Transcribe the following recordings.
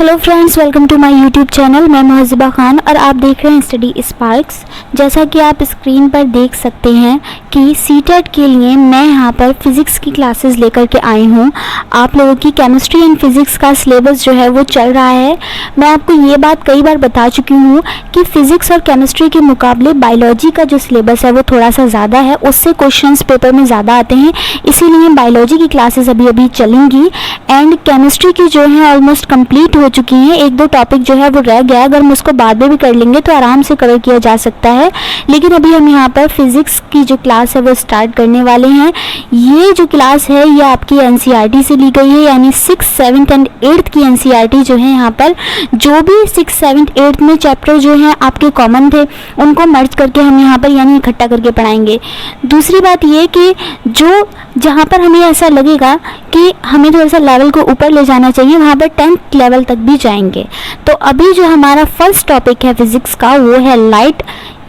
Hello friends, welcome to my YouTube channel. मैं महजिबा खान और आप देख रहे हैं स्टडी स्पार्क्स। जैसा कि आप स्क्रीन पर देख सकते हैं कि सीटेट के लिए मैं यहाँ पर फिज़िक्स की क्लासेस लेकर के आई हूँ। आप लोगों की केमिस्ट्री एंड फिज़िक्स का सिलेबस जो है वो चल रहा है। मैं आपको ये बात कई बार बता चुकी हूँ कि फ़िज़िक्स और केमिस्ट्री के मुकाबले बायोलॉजी का जो सिलेबस है वो थोड़ा सा ज़्यादा है, उससे क्वेश्चन पेपर में ज़्यादा आते हैं, इसीलिए बायोलॉजी की क्लासेस अभी चलेंगी। एंड केमिस्ट्री की जो है ऑलमोस्ट कंप्लीट हो चुकी हैं। एक दो टॉपिक जो है वो रह गया, अगर हम उसको बाद में भी कर लेंगे तो आराम से कवर किया जा सकता है। लेकिन अभी हम यहाँ पर फिज़िक्स की जो क्लास है वो स्टार्ट करने वाले हैं। ये जो क्लास है ये आपकी एनसीईआरटी से ली गई है, यानी 6th, 7th एंड 8th की एनसीईआरटी जो है यहाँ पर जो भी 6th, 7th, 8th में चैप्टर जो हैं आपके कॉमन थे उनको मर्ज करके हम यहाँ पर यानी इकट्ठा करके पढ़ाएंगे। दूसरी बात ये कि जो जहाँ पर हमें ऐसा लगेगा कि हमें थोड़ा सा लेवल को ऊपर ले जाना चाहिए वहाँ पर 10th लेवल तक भी जाएंगे। तो अभी जो हमारा फर्स्ट टॉपिक है फिज़िक्स का वो है लाइट,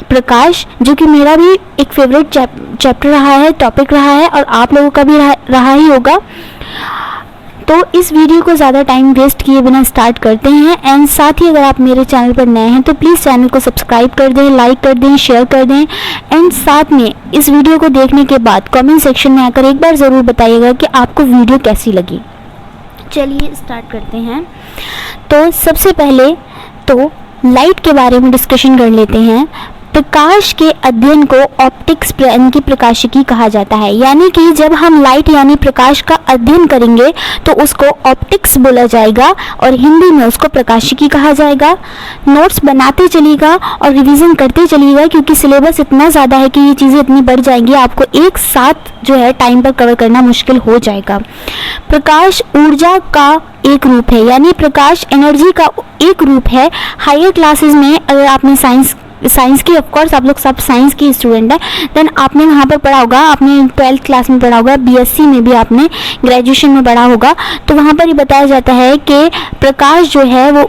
प्रकाश, जो कि मेरा भी एक फेवरेट चैप्टर रहा है, टॉपिक रहा है और आप लोगों का भी रहा ही होगा। तो इस वीडियो को ज़्यादा टाइम वेस्ट किए बिना स्टार्ट करते हैं। एंड साथ ही अगर आप मेरे चैनल पर नए हैं तो प्लीज़ चैनल को सब्सक्राइब कर दें, लाइक कर दें, शेयर कर दें। एंड साथ में इस वीडियो को देखने के बाद कमेंट सेक्शन में आकर एक बार ज़रूर बताइएगा कि आपको वीडियो कैसी लगी। चलिए स्टार्ट करते हैं। तो सबसे पहले तो लाइट के बारे में डिस्कशन कर लेते हैं। प्रकाश के अध्ययन को ऑप्टिक्स यानी कि प्रकाशिकी कहा जाता है, यानी कि जब हम लाइट यानी प्रकाश का अध्ययन करेंगे तो उसको ऑप्टिक्स बोला जाएगा और हिंदी में उसको प्रकाशिकी कहा जाएगा। नोट्स बनाते चलिएगा और रिवीजन करते चलिएगा क्योंकि सिलेबस इतना ज़्यादा है कि ये चीज़ें इतनी बढ़ जाएंगी, आपको एक साथ जो है टाइम पर कवर करना मुश्किल हो जाएगा। प्रकाश ऊर्जा का एक रूप है, यानी प्रकाश एनर्जी का एक रूप है। हायर क्लासेस में अगर आपने साइंस की, ऑफकोर्स आप लोग सब साइंस की स्टूडेंट है, देन आपने वहाँ पर पढ़ा होगा, आपने 12th क्लास में पढ़ा होगा, बीएससी में भी आपने ग्रेजुएशन में पढ़ा होगा। तो वहाँ पर ये बताया जाता है कि प्रकाश जो है वो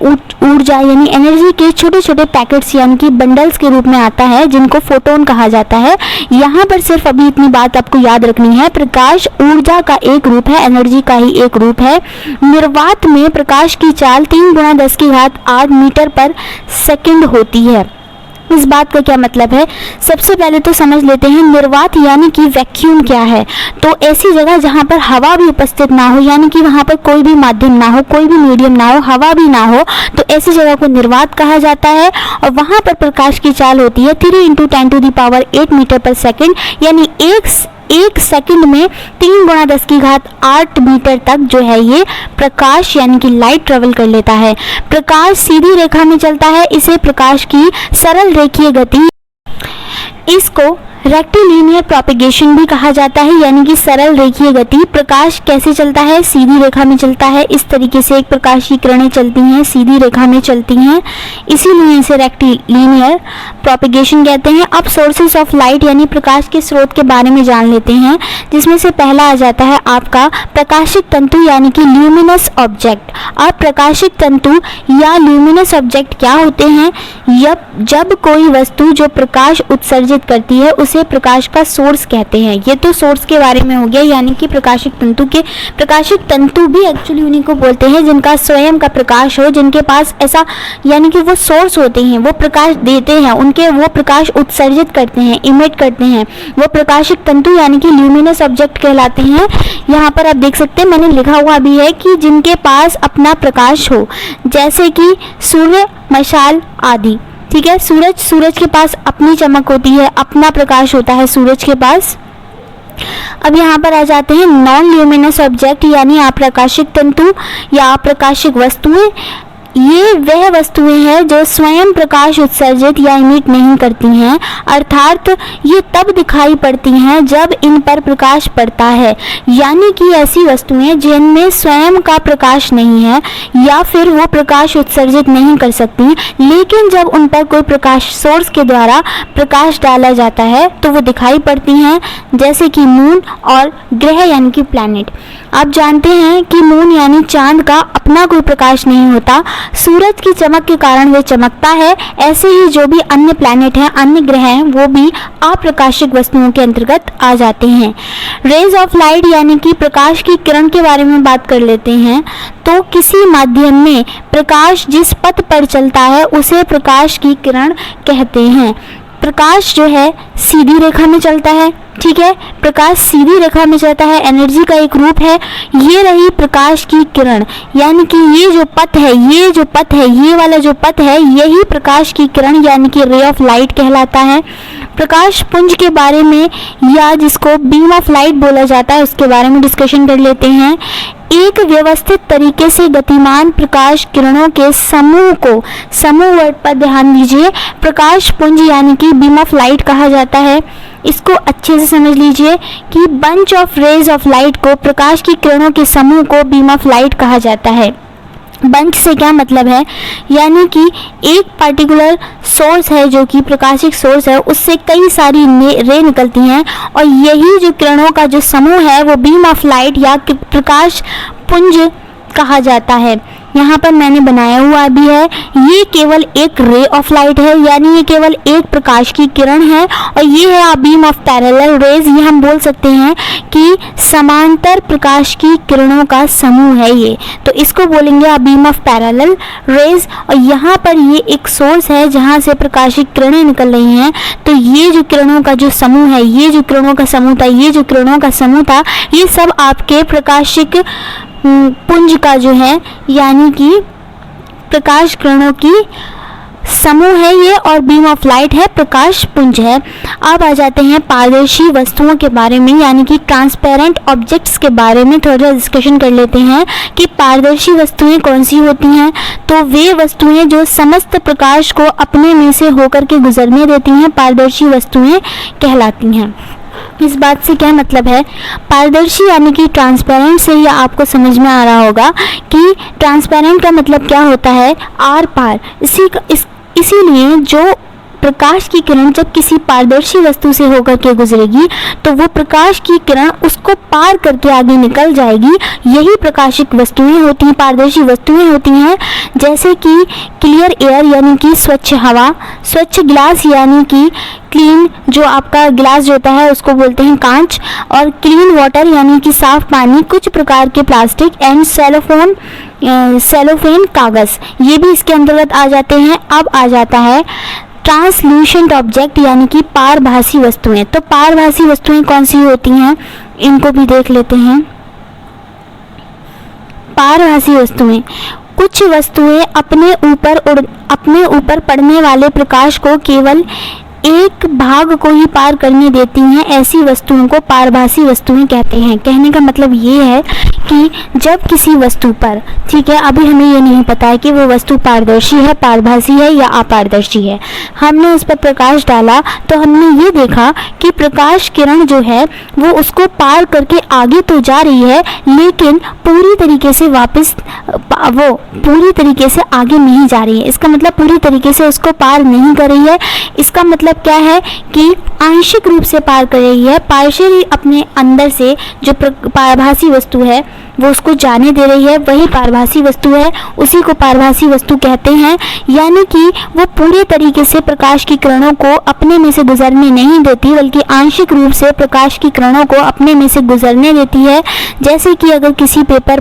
ऊर्जा यानी एनर्जी के छोटे छोटे पैकेट्स यानी कि बंडल्स के रूप में आता है, जिनको फोटोन कहा जाता है। यहाँ पर सिर्फ अभी इतनी बात आपको याद रखनी है, प्रकाश ऊर्जा का एक रूप है, एनर्जी का ही एक रूप है। निर्वात में प्रकाश की चाल 3 × 10⁸ मीटर पर सेकंड होती है। इस बात का क्या मतलब है, सबसे पहले तो समझ लेते हैं निर्वात यानी कि वैक्यूम क्या है। तो ऐसी जगह जहाँ पर हवा भी उपस्थित ना हो, यानी कि वहाँ पर कोई भी माध्यम ना हो, कोई भी मीडियम ना हो, हवा भी ना हो, तो ऐसी जगह को निर्वात कहा जाता है। और वहाँ पर प्रकाश की चाल होती है 3 × 10⁸ मीटर पर सेकेंड, यानी एक सेकंड में 3 × 10⁸ मीटर तक जो है ये प्रकाश यानी कि लाइट ट्रेवल कर लेता है। प्रकाश सीधी रेखा में चलता है, इसे प्रकाश की सरल रेखीय गति, इसको रेक्टिलिनियर प्रोपेगेशन भी कहा जाता है, यानी कि सरल रेखीय गति। प्रकाश कैसे चलता है, सीधी रेखा में चलता है। इस तरीके से एक प्रकाश की किरणें चलती हैं, सीधी रेखा में चलती हैं, इसीलिए इसे रेक्टिलिनियर प्रोपेगेशन कहते हैं। अब सोर्सेस ऑफ लाइट यानी प्रकाश के स्रोत के बारे में जान लेते हैं, जिसमें से पहला आ जाता है आपका प्रकाशिक तंतु यानी कि ल्यूमिनस ऑब्जेक्ट। अब प्रकाशिक तंतु या ल्यूमिनस ऑब्जेक्ट क्या होते हैं, जब कोई वस्तु जो प्रकाश उत्सर्जित करती है उसे प्रकाश का सोर्स कहते हैं। ये तो सोर्स के बारे में हो गया, यानी कि प्रकाशिक तंतु भी एक्चुअली उन्हीं को बोलते हैं जिनका स्वयं का प्रकाश हो, जिनके पास ऐसा यानी कि वो सोर्स होते हैं, वो प्रकाश देते हैं, उनके वो प्रकाश उत्सर्जित करते हैं, इमिट करते हैं, वो प्रकाशिक तंतु यानी कि ल्यूमिनस ऑब्जेक्ट कहलाते हैं। यहाँ पर आप देख सकते हैं मैंने लिखा हुआ भी है कि जिनके पास अपना प्रकाश हो, जैसे कि सूर्य, मशाल आदि। ठीक है, सूरज के पास अपनी चमक होती है, अपना प्रकाश होता है सूरज के पास। अब यहाँ पर आ जाते हैं नॉन ल्यूमिनस ऑब्जेक्ट यानी अप्रकाशिक तंतु या अप्रकाशिक वस्तुएं। ये वह वस्तुएं हैं जो स्वयं प्रकाश उत्सर्जित या इमिट नहीं करती हैं, अर्थात ये तब दिखाई पड़ती हैं जब इन पर प्रकाश पड़ता है, यानी कि ऐसी वस्तुएं जिनमें स्वयं का प्रकाश नहीं है या फिर वो प्रकाश उत्सर्जित नहीं कर सकती, लेकिन जब उन पर कोई प्रकाश सोर्स के द्वारा प्रकाश डाला जाता है तो वो दिखाई पड़ती हैं, जैसे कि मून और ग्रह यानी कि प्लैनेट। आप जानते हैं कि मून यानी चांद का अपना कोई प्रकाश नहीं होता, सूरज की चमक के कारण वह चमकता है। ऐसे ही जो भी अन्य प्लैनेट हैं, अन्य ग्रह हैं, वो भी अप्रकाशिक वस्तुओं के अंतर्गत आ जाते हैं। रेज ऑफ लाइट यानी कि प्रकाश की किरण के बारे में बात कर लेते हैं। तो किसी माध्यम में प्रकाश जिस पथ पर चलता है उसे प्रकाश की किरण कहते हैं। प्रकाश जो है सीधी रेखा में चलता है, ठीक है, प्रकाश सीधी रेखा में चलता है, एनर्जी का एक रूप है। ये रही प्रकाश की किरण, यानी कि ये जो पथ है, ये वाला जो पथ है, यही प्रकाश की किरण यानी कि रे ऑफ लाइट कहलाता है। प्रकाश पुंज के बारे में या जिसको बीम ऑफ लाइट बोला जाता है उसके बारे में डिस्कशन कर लेते हैं। एक व्यवस्थित तरीके से गतिमान प्रकाश किरणों के समूह को, समूह वर्ड पर ध्यान दीजिए, प्रकाश पुंज यानी कि बीम ऑफ लाइट कहा जाता है। इसको अच्छे से समझ लीजिए कि bunch of rays of light को, प्रकाश की किरणों के समूह को बीम ऑफ लाइट कहा जाता है। बंच से क्या मतलब है, यानी कि एक पार्टिकुलर सोर्स है जो कि प्रकाशिक सोर्स है, उससे कई सारी रे निकलती हैं और यही जो किरणों का जो समूह है वो बीम ऑफ लाइट या प्रकाश पुंज कहा जाता है। यहाँ पर मैंने बनाया हुआ भी है, ये केवल एक रे ऑफ लाइट है, यानी ये केवल एक प्रकाश की किरण है और ये है बीम ऑफ पैरेलल रेज। ये हम बोल सकते हैं कि समांतर प्रकाश की किरणों का समूह है ये, तो इसको बोलेंगे बीम ऑफ पैरेलल रेज। और यहाँ पर ये एक सोर्स है जहाँ से प्रकाशिक किरणें निकल रही हैं, तो ये जो किरणों का जो समूह है, ये जो किरणों का समूह था, ये जो किरणों का समूह था, ये सब आपके प्रकाशिक पुंज का जो है, यानी कि प्रकाश किरणों की समूह है ये, और बीम ऑफ लाइट है, प्रकाश पुंज है। अब आ जाते हैं पारदर्शी वस्तुओं के बारे में, यानी कि ट्रांसपेरेंट ऑब्जेक्ट्स के बारे में थोड़ा डिस्कशन कर लेते हैं कि पारदर्शी वस्तुएं कौन सी होती हैं। तो वे वस्तुएं जो समस्त प्रकाश को अपने में से होकर के गुजरने देती हैं, पारदर्शी वस्तुएं कहलाती हैं। इस बात से क्या मतलब है, पारदर्शी यानी कि ट्रांसपेरेंट से ही आपको समझ में आ रहा होगा कि ट्रांसपेरेंट का मतलब क्या होता है, आर पार। इसीलिए जो प्रकाश की किरण जब किसी पारदर्शी वस्तु से होकर के गुजरेगी तो वो प्रकाश की किरण उसको पार करके आगे निकल जाएगी। यही प्रकाशिक वस्तुएं होती हैं, पारदर्शी वस्तुएं होती हैं, जैसे कि क्लियर एयर यानी कि स्वच्छ हवा, स्वच्छ ग्लास यानी कि क्लीन, जो आपका गिलास जो होता है उसको बोलते हैं कांच, और क्लीन वाटर यानी कि साफ पानी, कुछ प्रकार के प्लास्टिक, एंड सेलोफेन कागज़, ये भी इसके अंतर्गत आ जाते हैं। अब आ जाता है ट्रांसल्यूसेंट ऑब्जेक्ट यानी कि पारभासी वस्तुएं। तो पारभासी वस्तुएं कौन सी होती हैं, इनको भी देख लेते हैं। पारभासी वस्तुएं, कुछ वस्तुएं अपने ऊपर पड़ने वाले प्रकाश को केवल एक भाग को ही पार करने देती हैं, ऐसी वस्तुओं को पारभासी वस्तुएं कहते हैं। कहने का मतलब ये है कि जब किसी वस्तु पर, ठीक है, अभी हमें ये नहीं पता है कि वो वस्तु पारदर्शी है, पारभासी है या अपारदर्शी है, हमने उस पर प्रकाश डाला तो हमने ये देखा कि प्रकाश किरण जो है वो उसको पार करके आगे तो जा रही है, लेकिन पूरी तरीके से वापस वो पूरी तरीके से आगे नहीं जा रही है। इसका मतलब पूरी तरीके से उसको पार नहीं कर रही है। इसका मतलब क्या है कि आंशिक रूप से पार कर रही है, पार्शियली अपने अंदर से जो पारभासी वस्तु है वो उसको जाने दे रही है, वही पारभासी वस्तु है, उसी को पारभासी वस्तु कहते हैं। यानी कि वो पूरे तरीके से प्रकाश की किरणों को अपने में से गुजरने नहीं देती, बल्कि आंशिक रूप से प्रकाश की किरणों को अपने में से गुजरने देती है। जैसे कि अगर किसी पेपर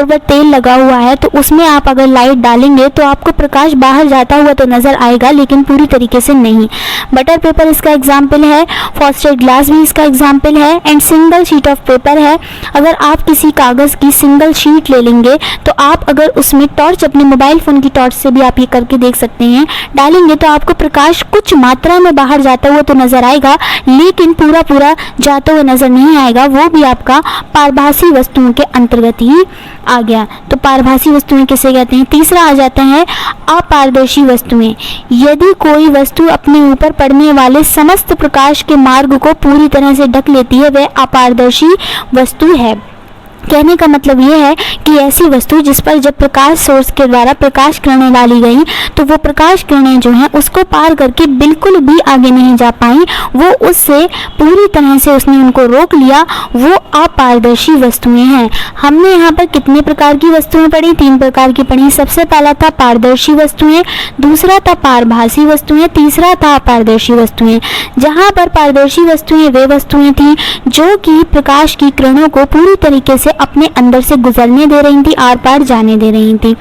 पर तेल लगा हुआ है तो उसमें आप अगर लाइट डालेंगे तो आपको प्रकाश बाहर जाता हुआ तो नजर आएगा, लेकिन पूरी तरीके से नहीं। बटर पेपर इसका एग्जाम्पल है, फ्रॉस्टेड ग्लास भी इसका एग्जाम्पल है, and single sheet of paper है। अगर आप किसी कागज़ की सिंगल शीट ले लेंगे तो आप अगर उसमें टॉर्च, अपने मोबाइल फ़ोन की टॉर्च से भी आप ये करके देख सकते हैं, डालेंगे तो आपको प्रकाश कुछ मात्रा में बाहर जाता हुआ तो नज़र आएगा, लेकिन पूरा जाता हुआ नज़र नहीं आएगा। वो भी आपका पारभासी वस्तुओं के अंतर्गत ही आ गया। तो पारभासी वस्तुएं किसे कहते हैं। तीसरा आ जाता है अपारदर्शी वस्तुएं। यदि कोई वस्तु अपने ऊपर पड़ने वाले समस्त प्रकाश के मार्ग को पूरी तरह से ढक लेती है, वह अपारदर्शी वस्तु है। कहने का मतलब ये है कि ऐसी वस्तु जिस पर जब प्रकाश सोर्स के द्वारा प्रकाश किरणें डाली गई तो वो प्रकाश किरणें जो हैं उसको पार करके बिल्कुल भी आगे नहीं जा पाई, वो उससे पूरी तरह से उसने उनको रोक लिया, वो अपारदर्शी वस्तुएं हैं। हमने यहाँ पर कितने प्रकार की वस्तुएं पढ़ी? 3 प्रकार की पढ़ी। सबसे पहला था पारदर्शी वस्तुएं, दूसरा था पारभासी वस्तुएं, तीसरा था अपारदर्शी वस्तुएं। जहाँ पर पारदर्शी वस्तुएं वे वस्तुएं थी जो कि प्रकाश की किरणों को पूरी तरीके से अपने अंदर से गुजरने दे रही थी, आर पार जाने दे रही थी।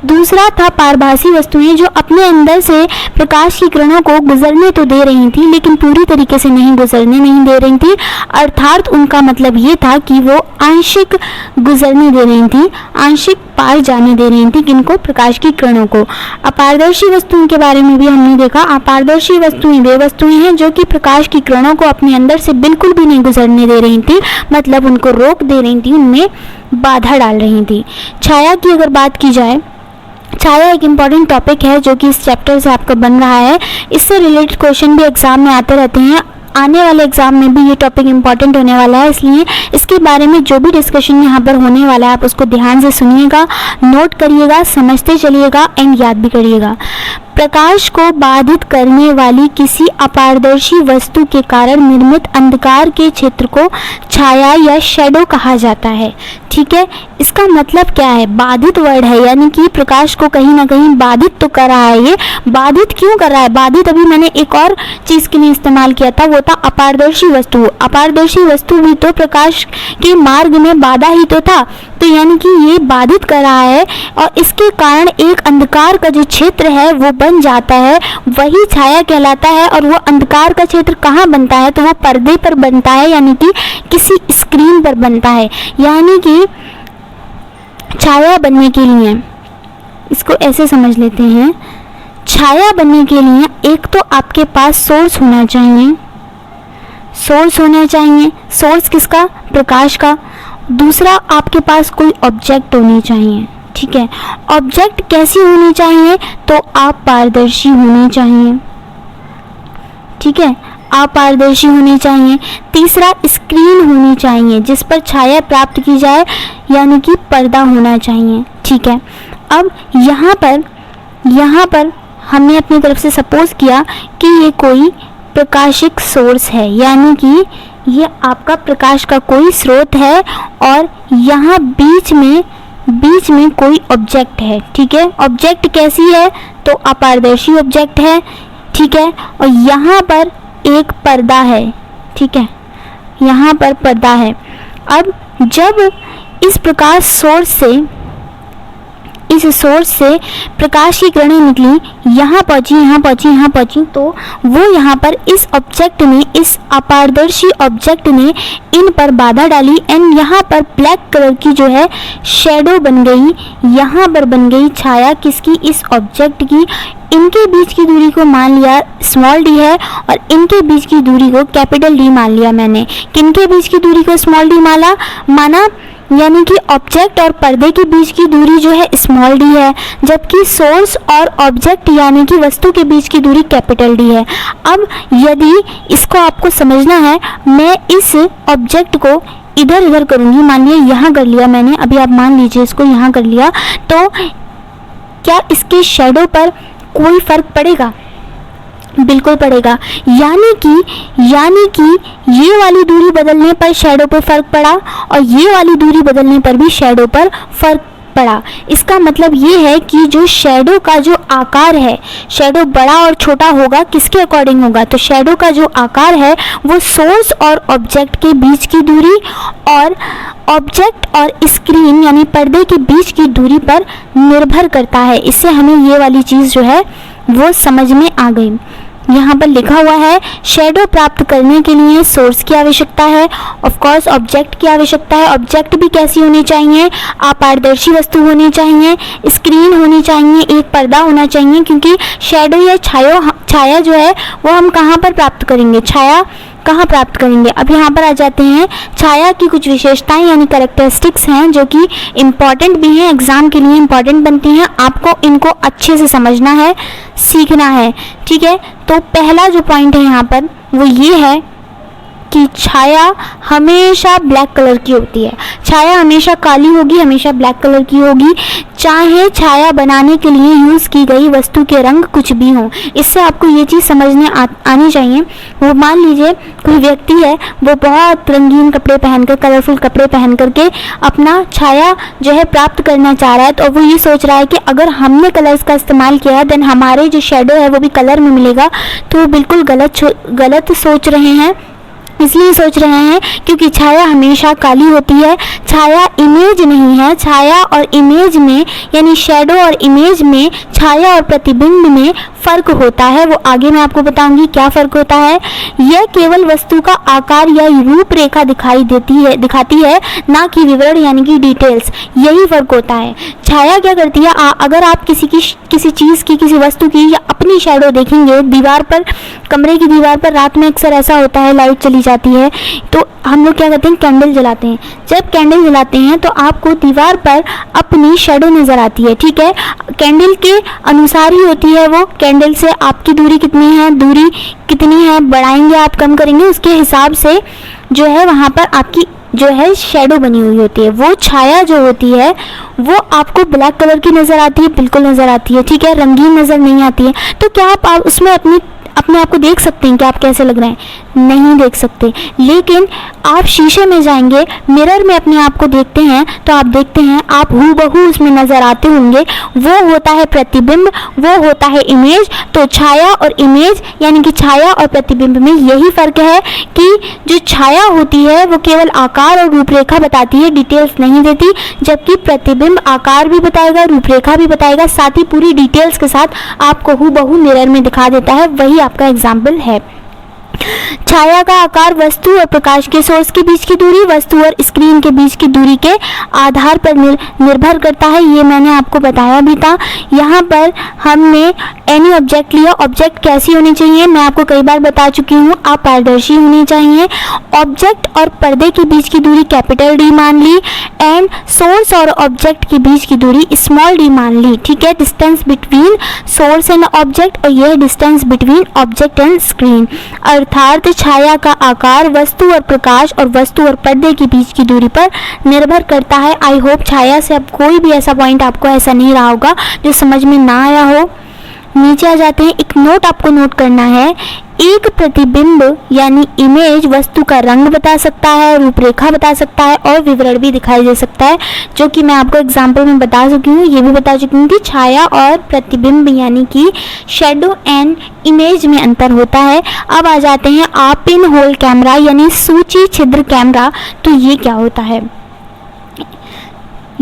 दूसरा था पारभासी वस्तुएं जो अपने अंदर से प्रकाश की किरणों को गुजरने तो दे रही थी लेकिन पूरी तरीके से नहीं गुजरने नहीं दे रही थी, अर्थात उनका मतलब ये था कि वो आंशिक गुजरने दे रही थी, आंशिक पार जाने दे रही थी, किनको? प्रकाश की किरणों को। अपारदर्शी वस्तुओं के बारे में भी हमने देखा। अपारदर्शी वस्तुएं वे वस्तुएं हैं जो कि प्रकाश की किरणों को अपने अंदर से बिल्कुल भी नहीं गुजरने दे रही थी, मतलब उनको रोक दे रही थी, उनमें बाधा डाल रही थी। छाया की अगर बात की जाए, छाया एक इम्पॉर्टेंट टॉपिक है जो कि इस चैप्टर से आपका बन रहा है। इससे रिलेटेड क्वेश्चन भी एग्जाम में आते रहते हैं, आने वाले एग्जाम में भी ये टॉपिक इम्पॉर्टेंट होने वाला है, इसलिए इसके बारे में जो भी डिस्कशन यहाँ पर होने वाला है आप उसको ध्यान से सुनिएगा, नोट करिएगा, समझते चलिएगा एंड याद भी करिएगा। प्रकाश को बाधित करने वाली किसी अपारदर्शी वस्तु के कारण निर्मित अंधकार के क्षेत्र को छाया या शैडो कहा जाता है। ठीक है, इसका मतलब क्या है? बाधित वर्ड है, यानी कि प्रकाश को कहीं ना कहीं बाधित तो कर रहा है। ये बाधित क्यों कर रहा है? बाधित अभी मैंने एक और चीज़ के लिए इस्तेमाल किया था, वो था अपारदर्शी वस्तु। अपारदर्शी वस्तु भी तो प्रकाश के मार्ग में बाधा ही तो था, तो यानी कि ये बाधित कर रहा है और इसके कारण एक अंधकार का जो क्षेत्र है वो बन जाता है, वही छाया कहलाता है। और वो अंधकार का क्षेत्र कहाँ बनता है? तो वो पर्दे पर बनता है, यानी कि किसी स्क्रीन पर बनता है। यानी कि छाया बनने के लिए, इसको ऐसे समझ लेते हैं, छाया बनने के लिए एक तो आपके पास सोर्स होना चाहिए, सोर्स होना चाहिए। सोर्स किसका? प्रकाश का। दूसरा आपके पास कोई ऑब्जेक्ट होनी चाहिए। ठीक है, ऑब्जेक्ट कैसी होनी चाहिए? तो अपारदर्शी होनी चाहिए। ठीक है, अपारदर्शी होनी चाहिए। तीसरा स्क्रीन होनी चाहिए जिस पर छाया प्राप्त की जाए, यानी कि पर्दा होना चाहिए। ठीक है, अब यहाँ पर हमने अपनी तरफ से सपोज किया कि ये कोई प्रकाशिक सोर्स है, यानी कि ये आपका प्रकाश का कोई स्रोत है और यहाँ बीच में कोई ऑब्जेक्ट है। ठीक है, ऑब्जेक्ट कैसी है? तो अपारदर्शी ऑब्जेक्ट है। ठीक है, और यहाँ पर एक पर्दा है। ठीक है, यहाँ पर पर्दा है। अब जब इस प्रकाश सोर्स से प्रकाश की किरणें निकली, यहाँ पहुँची, तो वो यहाँ पर इस ऑब्जेक्ट ने, इस अपारदर्शी ऑब्जेक्ट ने इन पर बाधा डाली एंड यहाँ पर ब्लैक कलर की जो है शैडो बन गई, यहाँ पर बन गई छाया किसकी? इस ऑब्जेक्ट की। इनके बीच की दूरी को मान लिया स्मॉल डी है और इनके बीच की दूरी को कैपिटल डी मान लिया मैंने। किनके बीच की दूरी को स्मॉल डी माना? यानी कि ऑब्जेक्ट और पर्दे के बीच की दूरी जो है स्मॉल डी है, जबकि सोर्स और ऑब्जेक्ट यानी कि वस्तु के बीच की दूरी कैपिटल डी है। अब यदि इसको आपको समझना है, मैं इस ऑब्जेक्ट को इधर उधर करूँगी, मान लिया यहाँ कर लिया मैंने, अभी आप मान लीजिए इसको यहाँ कर लिया, तो क्या इसके शैडो पर कोई फर्क पड़ेगा? बिल्कुल पड़ेगा। यानी कि ये वाली दूरी बदलने पर शैडो पर फर्क पड़ा और ये वाली दूरी बदलने पर भी शैडो पर फर्क पड़ा। इसका मतलब ये है कि जो शैडो का जो आकार है, शैडो बड़ा और छोटा होगा किसके अकॉर्डिंग होगा? तो शैडो का जो आकार है वो सोर्स और ऑब्जेक्ट के बीच की दूरी और ऑब्जेक्ट और स्क्रीन यानी पर्दे के बीच की दूरी पर निर्भर करता है। इससे हमें ये वाली चीज़ जो है वो समझ में आ गई। यहाँ पर लिखा हुआ है शैडो प्राप्त करने के लिए सोर्स की आवश्यकता है, ऑफ कोर्स ऑब्जेक्ट की आवश्यकता है। ऑब्जेक्ट भी कैसी होनी चाहिए? अपारदर्शी वस्तु होनी चाहिए, स्क्रीन होनी चाहिए, एक पर्दा होना चाहिए, क्योंकि शैडो या छाया जो है वो हम कहाँ पर प्राप्त करेंगे? छाया कहाँ प्राप्त करेंगे? अब यहाँ पर आ जाते हैं छाया की कुछ विशेषताएं यानी कैरेक्टरिस्टिक्स हैं जो कि इम्पॉर्टेंट भी हैं, एग्जाम के लिए इम्पॉर्टेंट बनती हैं। आपको इनको अच्छे से समझना है, सीखना है। ठीक है, तो पहला जो पॉइंट है यहाँ पर वो ये है कि छाया हमेशा ब्लैक कलर की होती है। छाया हमेशा काली होगी, हमेशा ब्लैक कलर की होगी, चाहे छाया बनाने के लिए यूज़ की गई वस्तु के रंग कुछ भी हों। इससे आपको ये चीज़ समझने आनी चाहिए। वो मान लीजिए कोई व्यक्ति है, वो बहुत रंगीन कपड़े पहनकर, कलरफुल कपड़े पहन करके अपना छाया जो है प्राप्त करना चाह रहा है, तो वो ये सोच रहा है कि अगर हमने कलर्स का इस्तेमाल किया है देन हमारे जो शेडो है वो भी कलर में मिलेगा। तो वो बिल्कुल गलत सोच रहे हैं। इसलिए सोच रहे हैं क्योंकि छाया हमेशा काली होती है। छाया इमेज नहीं है। छाया और इमेज में, यानी शेडो और इमेज में, छाया और प्रतिबिंब में फ़र्क होता है। वो आगे मैं आपको बताऊंगी क्या फ़र्क होता है। यह केवल वस्तु का आकार या रूपरेखा दिखाती है, ना कि विवरण यानी कि डिटेल्स। यही फ़र्क होता है। छाया क्या करती है, अगर आप किसी चीज़ की, किसी वस्तु की या अपनी शेडो देखेंगे दीवार पर, कमरे की दीवार पर रात में अक्सर ऐसा होता है, लाइट चली जाती है तो हम लोग क्या करते हैं, कैंडल जलाते हैं। जब कैंडल जलाते हैं तो आपको दीवार पर अपनी शेडो नज़र आती है, ठीक है। कैंडल के अनुसार ही होती है वो। कैंडल से आपकी दूरी कितनी है, बढ़ाएंगे आप, कम करेंगे, उसके हिसाब से जो है वहाँ पर आपकी जो है शेडो बनी हुई होती है। वो छाया जो होती है वो आपको ब्लैक कलर की नज़र आती है, बिल्कुल नज़र आती है, ठीक है, रंगीन नज़र नहीं आती है। तो क्या आप उसमें अपने आप को देख सकते हैं कि आप कैसे लग रहे हैं? नहीं देख सकते। लेकिन आप शीशे में जाएंगे, मिरर में अपने आप को देखते हैं तो आप देखते हैं आप हूबहू उसमें नज़र आते होंगे। वो होता है प्रतिबिंब, वो होता है इमेज। तो छाया और इमेज यानी कि छाया और प्रतिबिंब में यही फ़र्क है कि जो छाया होती है वो केवल आकार और रूपरेखा बताती है, डिटेल्स नहीं देती, जबकि प्रतिबिंब आकार भी बताएगा, रूपरेखा भी बताएगा, साथ ही पूरी डिटेल्स के साथ आपको हूबहू मिरर में दिखा देता है। वही आपका एग्जाम्पल है। छाया का आकार वस्तु और प्रकाश के सोर्स के बीच की दूरी, वस्तु और स्क्रीन के बीच की दूरी के आधार पर निर्भर करता है। ये मैंने आपको बताया भी था। यहाँ पर हमने एनी ऑब्जेक्ट लिया। ऑब्जेक्ट कैसी होनी चाहिए मैं आपको कई बार बता चुकी हूँ। आप पारदर्शी होनी चाहिए। ऑब्जेक्ट और पर्दे के बीच की दूरी कैपिटल डी मान ली, एंड सोर्स और ऑब्जेक्ट के बीच की दूरी स्मॉल डी मान ली, ठीक है। Distance between source and object, और यह distance between object and screen. अर्थात छाया का आकार वस्तु और प्रकाश और वस्तु और पर्दे के बीच की दूरी पर निर्भर करता है। आई होप छाया से अब कोई भी ऐसा पॉइंट आपको ऐसा नहीं रहा होगा जो समझ में ना आया हो। नीचे आ जाते हैं। एक नोट आपको नोट करना है। एक प्रतिबिंब यानी इमेज वस्तु का रंग बता सकता है, रूपरेखा बता सकता है और विवरण भी दिखाई दे सकता है, जो कि मैं आपको एग्जाम्पल में बता चुकी हूँ। ये भी बता चुकी हूँ कि छाया और प्रतिबिंब यानी कि शेडो एंड इमेज में अंतर होता है। अब आ जाते हैं आप पिन होल कैमरा यानी सूची छिद्र कैमरा। तो ये क्या होता है,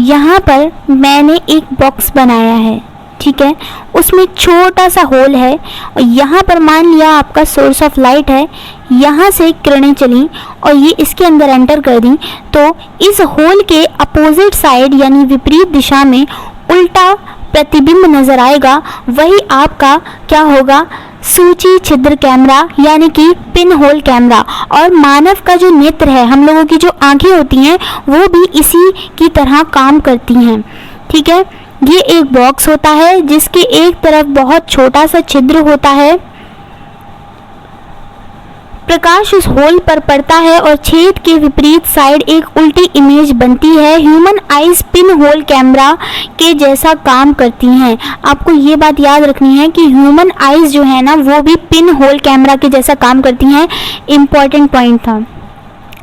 यहाँ पर मैंने एक बॉक्स बनाया है, ठीक है, उसमें छोटा सा होल है और यहाँ पर मान लिया आपका सोर्स ऑफ लाइट है, यहाँ से किरणें चली और ये इसके अंदर एंटर कर दी, तो इस होल के अपोजिट साइड यानी विपरीत दिशा में उल्टा प्रतिबिंब नज़र आएगा। वही आपका क्या होगा, सूची छिद्र कैमरा यानी कि पिन होल कैमरा। और मानव का जो नेत्र है, हम लोगों की जो आंखें होती हैं वो भी इसी की तरह काम करती हैं, ठीक है। ये एक बॉक्स होता है जिसके एक तरफ बहुत छोटा सा छिद्र होता है। प्रकाश उस होल पर पड़ता है और छेद के विपरीत साइड एक उल्टी इमेज बनती है। Human eyes pin hole camera के जैसा काम करती हैं। आपको ये बात याद रखनी है कि ह्यूमन आइज जो है ना वो भी पिन होल कैमरा के जैसा काम करती हैं। इम्पॉर्टेंट पॉइंट था।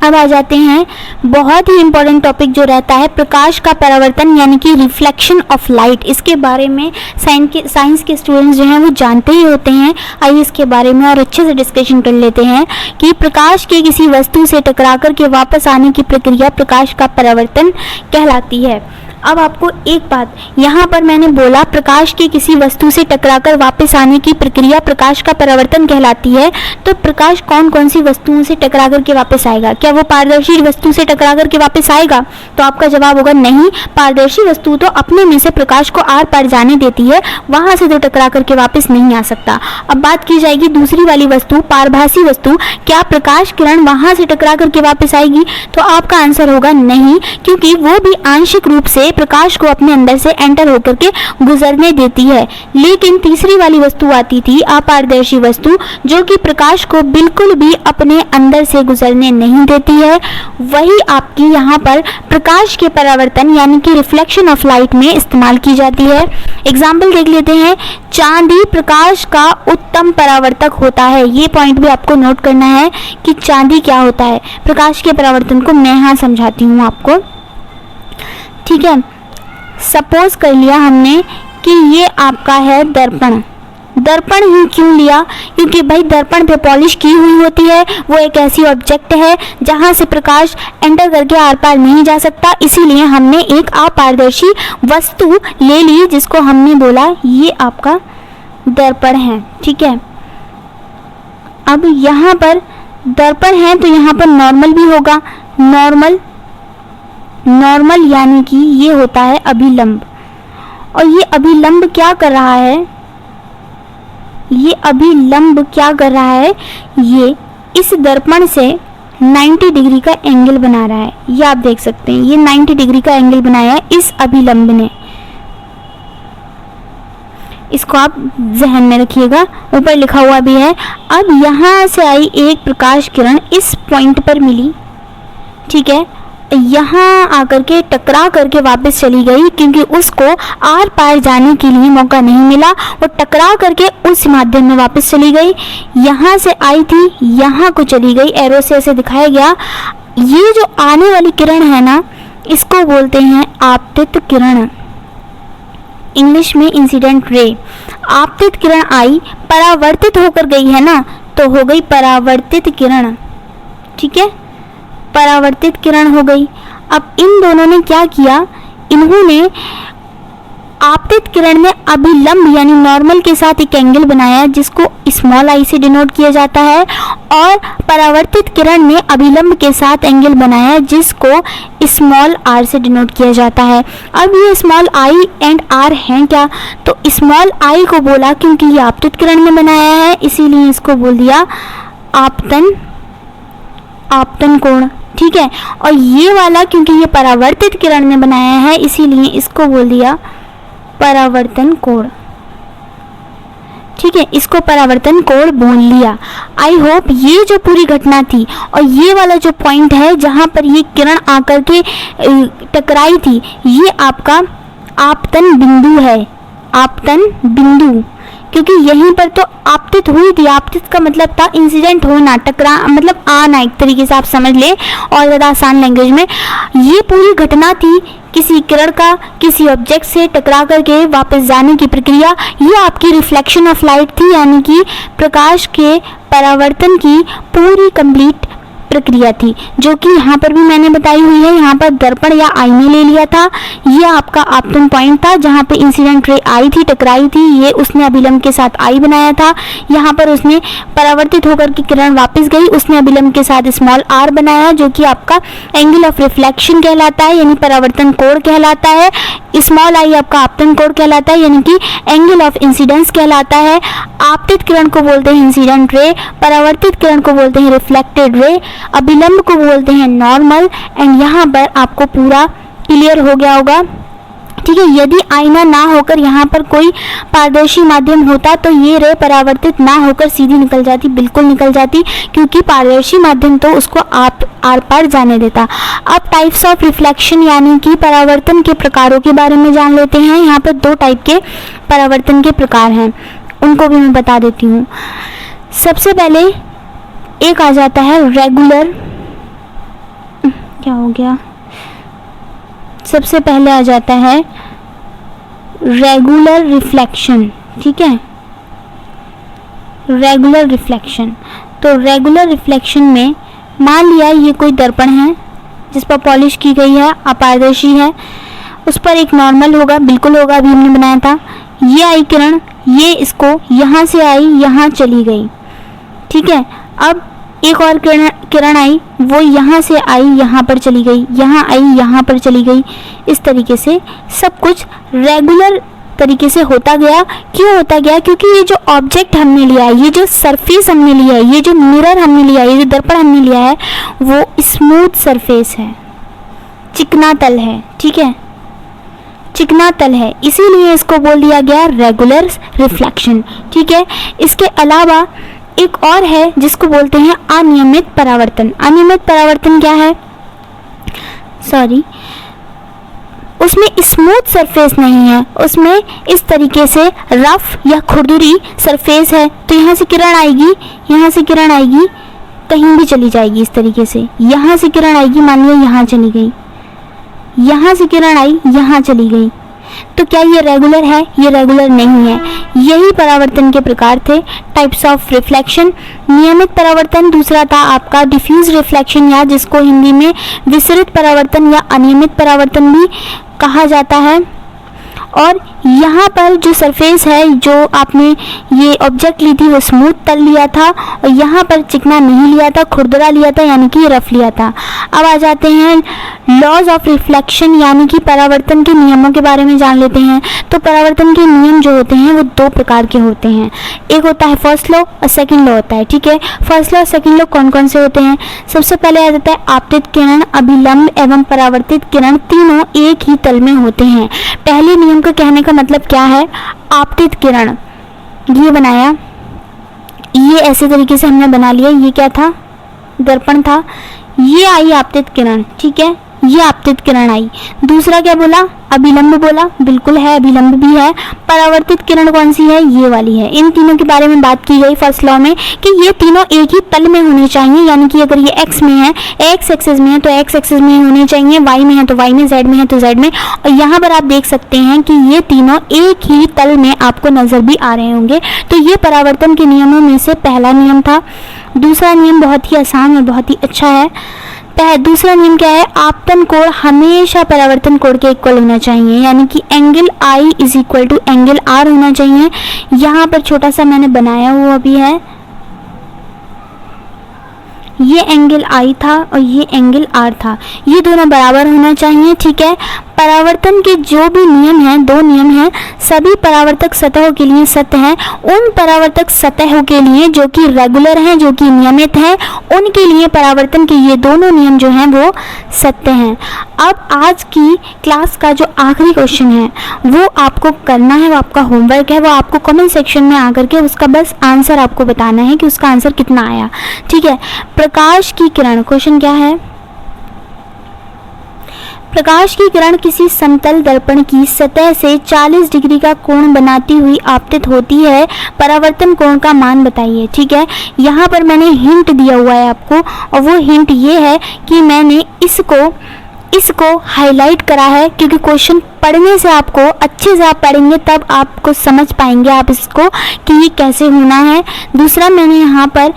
अब आ जाते हैं बहुत ही इम्पोर्टेंट टॉपिक जो रहता है प्रकाश का परावर्तन यानी कि रिफ्लेक्शन ऑफ लाइट। इसके बारे में साइंस के स्टूडेंट्स जो हैं वो जानते ही होते हैं। आइए इसके बारे में और अच्छे से डिस्कशन कर लेते हैं कि प्रकाश के किसी वस्तु से टकराकर के वापस आने की प्रक्रिया प्रकाश का परावर्तन कहलाती है। अब आपको एक बात, यहाँ पर मैंने बोला प्रकाश के किसी वस्तु से टकराकर वापस आने की प्रक्रिया प्रकाश का परावर्तन कहलाती है। तो प्रकाश कौन कौन सी वस्तुओं से टकराकर के वापस आएगा? क्या वो पारदर्शी वस्तु से टकराकर के वापस आएगा? तो आपका जवाब होगा नहीं। पारदर्शी वस्तु तो अपने में से प्रकाश को आर पार जाने देती है, वहाँ से तो टकरा करके वापस नहीं आ सकता। अब बात की जाएगी दूसरी वाली वस्तु, पारभासी वस्तु, क्या प्रकाश किरण वहाँ से टकरा करके वापस आएगी? तो आपका आंसर होगा नहीं, क्योंकि वो भी आंशिक रूप से से प्रकाश को अपने अंदर से एंटर होकर के गुजरने देती है। लेकिन तीसरी वाली वस्तु आती थी अपारदर्शी वस्तु, जो कि प्रकाश को बिल्कुल भी अपने अंदर से गुजरने नहीं देती है। वही आपकी यहाँ पर प्रकाश के परावर्तन यानी कि रिफ्लेक्शन ऑफ लाइट में इस्तेमाल की जाती है। एग्जाम्पल देख लेते हैं। चांदी प्रकाश का उत्तम परावर्तक होता है। ये पॉइंट भी आपको नोट करना है कि चांदी क्या होता है। प्रकाश के परावर्तन को मैं यहाँ समझाती हूँ आपको, ठीक है। सपोज कर लिया हमने कि ये आपका है दर्पण। दर्पण ही क्यों लिया? क्योंकि भाई दर्पण पे पॉलिश की हुई होती है, वो एक ऐसी ऑब्जेक्ट है जहाँ से प्रकाश एंटर करके आर पार नहीं जा सकता, इसीलिए हमने एक अपारदर्शी वस्तु ले ली जिसको हमने बोला ये आपका दर्पण है, ठीक है। अब यहाँ पर दर्पण है तो यहाँ पर नॉर्मल भी होगा। नॉर्मल यानी कि ये होता है अभिलंब, और ये अभिलंब क्या कर रहा है? ये अभिलंब क्या कर रहा है? ये इस दर्पण से 90 डिग्री का एंगल बना रहा है। ये आप देख सकते हैं, ये 90 डिग्री का एंगल बनाया है इस अभिलंब ने। इसको आप जहन में रखिएगा, ऊपर लिखा हुआ भी है। अब यहाँ से आई एक प्रकाश किरण इस पॉइंट पर मिली, ठीक है। यहाँ आकर के टकरा करके वापस चली गई, क्योंकि उसको आर पार जाने के लिए मौका नहीं मिला। वो टकरा करके उस माध्यम में वापस चली गई। यहाँ से आई थी, यहाँ को चली गई, एरो से ऐसे दिखाया गया। ये जो आने वाली किरण है ना, इसको बोलते हैं आपतित किरण, इंग्लिश में इंसिडेंट रे। आपतित किरण आई, परावर्तित होकर गई है ना, तो हो गई परावर्तित किरण, ठीक है। परावर्तित किरण हो गई। अब इन दोनों ने क्या किया? इन्होंने आपतित किरण में अभिलंब यानी नॉर्मल के साथ एक एंगल बनाया जिसको स्मॉल आई से डिनोट किया जाता है, और परावर्तित किरण ने अभिलंब के साथ एंगल बनाया जिसको स्मॉल आर से डिनोट किया जाता है। अब ये स्मॉल आई एंड आर हैं क्या? तो स्मॉल आई को बोला क्योंकि ये आपतित किरण में बनाया है, इसीलिए इसको बोल दिया आपतन कोण, ठीक है। और ये वाला क्योंकि ये परावर्तित किरण में बनाया है, इसीलिए इसको बोल दिया परावर्तन कोण, ठीक है। इसको परावर्तन कोण बोल लिया। आई होप ये जो पूरी घटना थी और ये वाला जो पॉइंट है जहाँ पर ये किरण आकर के टकराई थी, ये आपका आपतन बिंदु है। आपतन बिंदु, क्योंकि यहीं पर तो आपतित हुई थी। आपतित का मतलब था इंसिडेंट होना, टकरा मतलब आना, एक तरीके से आप समझ ले और ज़्यादा आसान लैंग्वेज में। ये पूरी घटना थी किसी किरण का किसी ऑब्जेक्ट से टकरा करके वापस जाने की प्रक्रिया। ये आपकी रिफ्लेक्शन ऑफ लाइट थी, यानी कि प्रकाश के परावर्तन की पूरी कंप्लीट प्रक्रिया थी, जो कि यहाँ पर भी मैंने बताई हुई है। यहाँ पर दर्पण या आईने ले लिया था। ये आपका आपतन पॉइंट था जहाँ पे इंसिडेंट रे आई थी, टकराई थी, ये उसने अभिलंब के साथ आई बनाया था। यहाँ पर उसने परावर्तित होकर की किरण वापस गई, उसने अभिलंब के साथ स्मॉल आर बनाया जो कि आपका एंगल ऑफ रिफ्लेक्शन कहलाता है, यानी परावर्तन कोण कहलाता है। स्मॉल आई आपका आपतन कोण कहलाता है, यानी कि एंगल ऑफ इंसिडेंस कहलाता है। आपतित किरण को बोलते हैं इंसिडेंट रे, परावर्तित किरण को बोलते हैं रिफ्लेक्टेड रे, अभिलंब को बोलते हैं नॉर्मल। एंड यहाँ पर आपको पूरा क्लियर हो गया होगा, ठीक है। यदि आईना ना होकर यहाँ पर कोई पारदर्शी माध्यम होता तो ये रे परावर्तित ना होकर सीधी निकल जाती, बिल्कुल निकल जाती, क्योंकि पारदर्शी माध्यम तो उसको आप आर पार जाने देता। अब टाइप्स ऑफ रिफ्लेक्शन यानी कि परावर्तन के प्रकारों के बारे में जान लेते हैं। यहाँ पर 2 टाइप के परावर्तन के प्रकार हैं, उनको भी मैं बता देती हूँ। सबसे पहले एक आ जाता है रेगुलर, क्या हो गया, सबसे पहले आ जाता है रेगुलर रिफ्लेक्शन, ठीक है। रेगुलर रिफ्लेक्शन, तो रेगुलर रिफ्लेक्शन में मान लिया ये कोई दर्पण है जिस पर पॉलिश की गई है, अपारदर्शी है, उस पर एक नॉर्मल होगा, बिल्कुल होगा, अभी हमने बनाया था। ये आई किरण, ये इसको यहाँ से आई यहाँ चली गई, ठीक है। अब एक और किरण आई, वो यहाँ से आई यहाँ पर चली गई, यहाँ आई यहाँ पर चली गई। इस तरीके से सब कुछ रेगुलर तरीके से होता गया। क्यों होता गया? क्योंकि ये जो ऑब्जेक्ट हमने लिया है, ये जो सरफेस हमने लिया है, ये जो मिरर हमने लिया है, ये जो दर्पण हमने लिया है, वो स्मूथ सरफेस है, चिकना तल है, ठीक है। चिकना तल है, इसीलिए इसको बोल दिया गया रेगुलर रिफ्लेक्शन। ठीक है, इसके अलावा एक और है जिसको बोलते हैं अनियमित परावर्तन। अनियमित परावर्तन क्या है? सॉरी, उसमें स्मूथ सरफेस नहीं है, उसमें इस तरीके से रफ या खुरदुरी सरफेस है। तो यहाँ से किरण आएगी, यहाँ से किरण आएगी, कहीं भी चली जाएगी इस तरीके से। यहाँ से किरण आएगी, मान लो यहाँ चली गई, यहाँ से किरण आई, यहाँ चली गई। तो क्या ये रेगुलर है? ये रेगुलर नहीं है। यही परावर्तन के प्रकार थे, टाइप्स ऑफ रिफ्लेक्शन। नियमित परावर्तन, दूसरा था आपका डिफ्यूज रिफ्लेक्शन, या जिसको हिंदी में विसरित परावर्तन या अनियमित परावर्तन भी कहा जाता है। और यहाँ पर जो सरफेस है, जो आपने ये ऑब्जेक्ट ली थी वो स्मूथ तल लिया था, और यहाँ पर चिकना नहीं लिया था, खुरदरा लिया था, यानी कि रफ लिया था। अब आ जाते हैं लॉज ऑफ रिफ्लेक्शन, यानी कि परावर्तन के नियमों के बारे में जान लेते हैं। तो परावर्तन के नियम जो होते हैं वो दो प्रकार के होते हैं, एक होता है फर्स्ट लॉ और सेकंड लॉ होता है। ठीक है, फर्स्ट लॉ और सेकंड लॉ कौन कौन से होते हैं? सबसे पहले आ जाता है आपतित किरण, अभिलंब एवं परावर्तित किरण तीनों एक ही तल में होते हैं। पहले नियम का कहने का मतलब क्या है? आपतित किरण, ये बनाया, ये ऐसे तरीके से हमने बना लिया, ये क्या था? दर्पण था। ये आई आपतित किरण, ठीक है, ये आपतित किरण आई। दूसरा क्या बोला? अभिलंब बोला, बिल्कुल है, अभिलंब भी है। परावर्तित किरण कौन सी है? ये वाली है। इन तीनों के बारे में बात की गई फर्स्ट लॉ में कि ये तीनों एक ही तल में होने चाहिए, यानी कि अगर ये एक्स में है, एक्स एक्सिस में है तो एक्स एक्सिस में ही होने चाहिए, वाई में है तो वाई में, जेड में है तो जेड में। और यहाँ पर आप देख सकते हैं कि ये तीनों एक ही तल में आपको नजर भी आ रहे होंगे। तो ये परावर्तन के नियमों में से पहला नियम था। दूसरा नियम बहुत ही आसान और बहुत ही अच्छा है। दूसरा नियम क्या है? आपतन कोण हमेशा परावर्तन कोण के इक्वल होना चाहिए, यानी कि angle I is equal to angle R होना चाहिए। यहाँ पर छोटा सा मैंने बनाया हुआ भी है, ये एंगल आई था और ये एंगल आर था, ये दोनों बराबर होना चाहिए। ठीक है, परावर्तन के जो भी नियम हैं, दो नियम हैं, सभी परावर्तक सतहों के लिए सत्य हैं। उन परावर्तक सतहों के लिए जो कि रेगुलर हैं, जो कि नियमित हैं, उनके लिए परावर्तन के ये दोनों नियम जो हैं वो सत्य हैं। अब आज की क्लास का जो आखिरी क्वेश्चन है वो आपको करना है, वो आपका होमवर्क है, वो आपको कमेंट सेक्शन में आकर के उसका बस आंसर आपको बताना है कि उसका आंसर कितना आया। ठीक है, प्रकाश की किरण, क्वेश्चन क्या है? प्रकाश की किरण किसी समतल दर्पण की सतह से 40 डिग्री का कोण बनाती हुई आपतित होती है, परावर्तन कोण का मान बताइए। ठीक है, यहाँ पर मैंने हिंट दिया हुआ है आपको, और वो हिंट ये है कि मैंने इसको हाईलाइट करा है, क्योंकि क्वेश्चन पढ़ने से आपको, अच्छे से आप पढ़ेंगे तब आपको समझ पाएंगे आप इसको कि ये कैसे होना है। दूसरा, मैंने यहाँ पर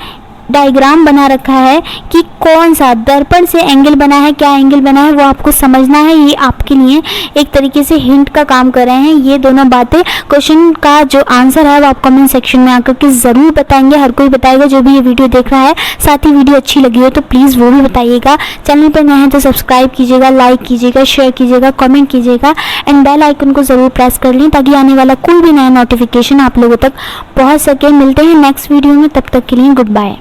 डायग्राम बना रखा है कि कौन सा दर्पण से एंगल बना है, क्या एंगल बना है, वो आपको समझना है। ये आपके लिए एक तरीके से हिंट का काम कर रहे हैं ये दोनों बातें। क्वेश्चन का जो आंसर है वो आप कमेंट सेक्शन में आकर के ज़रूर बताएंगे, हर कोई बताएगा जो भी ये वीडियो देख रहा है। साथ ही वीडियो अच्छी लगी हो तो प्लीज़ वो भी बताइएगा। चैनल पर नए हैं तो सब्सक्राइब कीजिएगा, लाइक कीजिएगा, शेयर कीजिएगा, कमेंट कीजिएगा, एंड बेल आइकन को ज़रूर प्रेस कर लें ताकि आने वाला कोई भी नया नोटिफिकेशन आप लोगों तक पहुँच सके। मिलते हैं नेक्स्ट वीडियो में, तब तक के लिए गुड बाय।